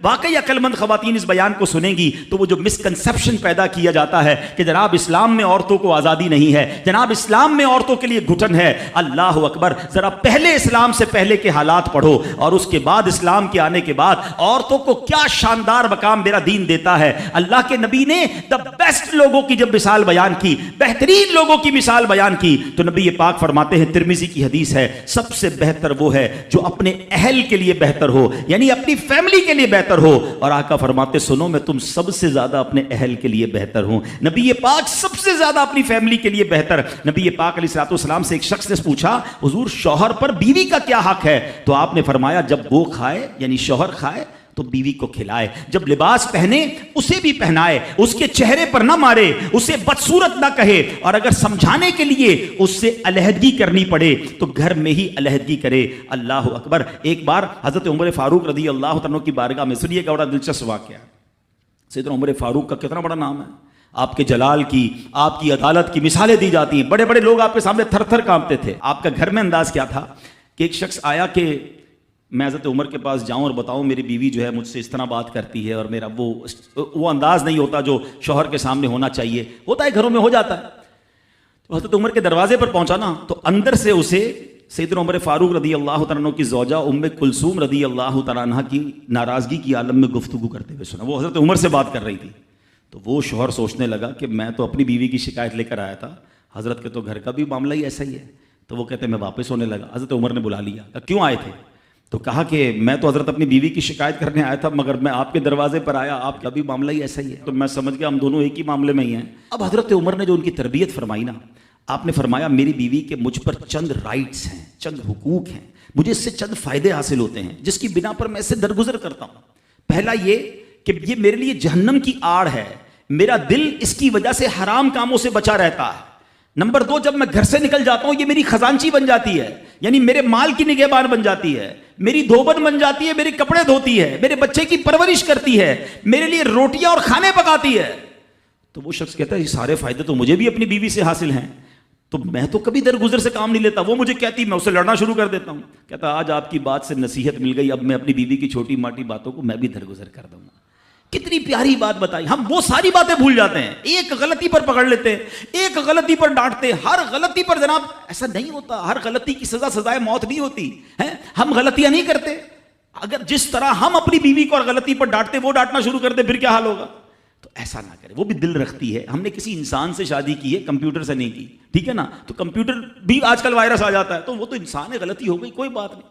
واقعی عقلمند خواتین اس بیان کو سنیں گی تو وہ جو مسکنسپشن پیدا کیا جاتا ہے کہ جناب اسلام میں عورتوں کو آزادی نہیں ہے، جناب اسلام میں عورتوں کے لیے گھٹن ہے، اللہ اکبر، ذرا پہلے اسلام سے پہلے کے حالات پڑھو اور اس کے بعد اسلام کے آنے کے بعد عورتوں کو کیا شاندار مقام میرا دین دیتا ہے۔ اللہ کے نبی نے دا بیسٹ لوگوں کی جب مثال بیان کی، بہترین لوگوں کی مثال بیان کی، تو نبی پاک فرماتے ہیں، ترمذی کی حدیث ہے، سب سے بہتر وہ ہے جو اپنے اہل کے لیے بہتر ہو، یعنی اپنی فیملی کے لیے بہتر ہو، اور آقا فرماتے سنو میں تم سب سے زیادہ اپنے اہل کے لیے بہتر ہوں۔ نبی پاک سب سے زیادہ اپنی فیملی کے لیے بہتر۔ نبی پاک علیہ الصلوۃ والسلام سے ایک شخص نے پوچھا، حضور شوہر پر بیوی کا کیا حق ہے؟ تو آپ نے فرمایا جب وہ کھائے یعنی شوہر کھائے تو بیوی کو کھلائے، جب لباس پہنے اسے بھی پہنائے، اس کے چہرے پر نہ مارے، اسے بدصورت نہ کہے، اور اگر سمجھانے کے لیے اس سے علیحدگی کرنی پڑے تو گھر میں ہی علیحدگی کرے۔ اللہ اکبر۔ ایک بار حضرت عمر فاروق رضی اللہ عنہ کی بارگاہ میں، سنیے گا بڑا دلچسپ واقعہ۔ سیدنا عمر فاروق کا کتنا بڑا نام ہے، آپ کے جلال کی، آپ کی عدالت کی مثالیں دی جاتی ہیں، بڑے بڑے لوگ آپ کے سامنے تھر تھر کانپتے تھے۔ آپ کا گھر میں انداز کیا تھا کہ ایک شخص آیا کہ میں حضرت عمر کے پاس جاؤں اور بتاؤں میری بیوی جو ہے مجھ سے اس طرح بات کرتی ہے، اور میرا وہ انداز نہیں ہوتا جو شوہر کے سامنے ہونا چاہیے، ہوتا ہے گھروں میں ہو جاتا ہے۔ تو حضرت عمر کے دروازے پر پہنچا نا، تو اندر سے اسے سیدنا عمر فاروق رضی اللہ تعالیٰ عنہ کی زوجہ ام کلثوم رضی اللہ تعالیٰ عنہ کی ناراضگی کی عالم میں گفتگو کرتے ہوئے سنا۔ وہ حضرت عمر سے بات کر رہی تھی، تو وہ شوہر سوچنے لگا کہ میں تو اپنی بیوی کی شکایت لے کر آیا تھا، حضرت کے تو گھر کا بھی معاملہ ہی ایسا ہی ہے۔ تو وہ کہتے ہیں میں واپس ہونے لگا۔ حضرت عمر نے بلا لیا، کہا کیوں آئے تھے؟ تو کہا کہ میں تو حضرت اپنی بیوی کی شکایت کرنے آیا تھا، مگر میں آپ کے دروازے پر آیا، آپ کا بھی معاملہ ہی ایسا ہی ہے، تو میں سمجھ گیا ہم دونوں ایک ہی معاملے میں ہی ہیں۔ اب حضرت عمر نے جو ان کی تربیت فرمائی نا، آپ نے فرمایا میری بیوی کے مجھ پر چند رائٹس ہیں، چند حقوق ہیں، مجھے اس سے چند فائدے حاصل ہوتے ہیں جس کی بنا پر میں اس سے درگزر کرتا ہوں۔ پہلا یہ کہ یہ میرے لیے جہنم کی آڑ ہے، میرا دل اس کی وجہ سے حرام کاموں سے بچا رہتا ہے۔ نمبر دو، جب میں گھر سے نکل جاتا ہوں یہ میری خزانچی بن جاتی ہے، یعنی میرے مال کی نگہبان بن جاتی ہے، میری دھوبن بن جاتی ہے، میرے کپڑے دھوتی ہے، میرے بچے کی پرورش کرتی ہے، میرے لیے روٹیاں اور کھانے پکاتی ہے۔ تو وہ شخص کہتا ہے یہ سارے فائدے تو مجھے بھی اپنی بیوی سے حاصل ہیں، تو میں تو کبھی درگزر سے کام نہیں لیتا، وہ مجھے کہتی میں اسے لڑنا شروع کر دیتا ہوں۔ کہتا آج آپ کی بات سے نصیحت مل گئی، اب میں اپنی بیوی کی چھوٹی موٹی باتوں کو میں بھی درگزر کر دوں گا۔ کتنی پیاری بات بتائی، ہم وہ ساری باتیں بھول جاتے ہیں، ایک غلطی پر پکڑ لیتے ہیں، ایک غلطی پر ڈانٹتے ہیں۔ ہر غلطی پر جناب ایسا نہیں ہوتا، ہر غلطی کی سزا سزائے موت نہیں ہوتی ہے، ہم غلطیاں نہیں کرتے۔ اگر جس طرح ہم اپنی بیوی کو اور غلطی پر ڈانٹتے وہ ڈانٹنا شروع کر دے پھر کیا حال ہوگا؟ تو ایسا نہ کرے، وہ بھی دل رکھتی ہے۔ ہم نے کسی انسان سے شادی کی ہے، کمپیوٹر سے نہیں کی، ٹھیک ہے نا؟ تو کمپیوٹر بھی آج کل وائرس آ جاتا ہے، تو وہ تو انسان ہے، غلطی ہو گئی، کوئی بات نہیں۔